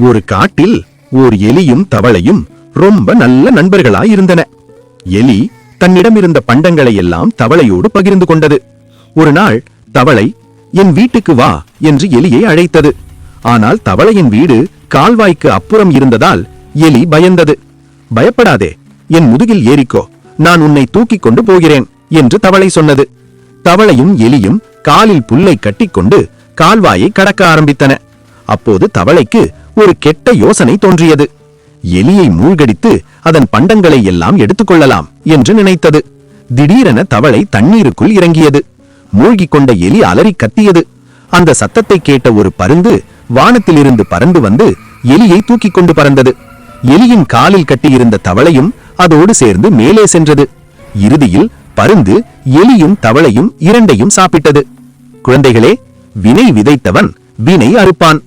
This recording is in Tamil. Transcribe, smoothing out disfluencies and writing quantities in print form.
ஒரு காட்டில் ஓர் எலியும் தவளையும் ரொம்ப நல்ல நண்பர்களாயிருந்தன. எலி தன்னிடமிருந்த பண்டங்களை எல்லாம் தவளையோடு பகிர்ந்து கொண்டது. ஒரு நாள் தவளை, என் வீட்டுக்கு வா என்று எலியை அழைத்தது. ஆனால் தவளையின் வீடு கால்வாய்க்கு அப்புறம் இருந்ததால் எலி பயந்தது. பயப்படாதே, என் முதுகில் ஏறிக்கோ, நான் உன்னை தூக்கிக் கொண்டு போகிறேன் என்று தவளை சொன்னது. தவளையும் எலியும் காலில் புல்லை கட்டிக்கொண்டு கால்வாயை கடக்க ஆரம்பித்தன. அப்போது தவளைக்கு ஒரு கெட்ட யோசனை தோன்றியது. எலியை மூழ்கடித்து அதன் பண்டங்களை எல்லாம் எடுத்துக்கொள்ளலாம் என்று நினைத்தது. திடீரென தவளை தண்ணீருக்குள் இறங்கியது. மூழ்கிக் கொண்ட எலி அலறி கத்தியது. அந்த சத்தத்தை கேட்ட ஒரு பருந்து வானத்திலிருந்து பறந்து வந்து எலியை தூக்கிக் கொண்டு பறந்தது. எலியின் காலில் கட்டியிருந்த தவளையும் அதோடு சேர்ந்து மேலே சென்றது. இறுதியில் பருந்து எலியும் தவளையும் இரண்டையும் சாப்பிட்டது. குழந்தைகளே, வினை விதைத்தவன் வினை அறுப்பான்.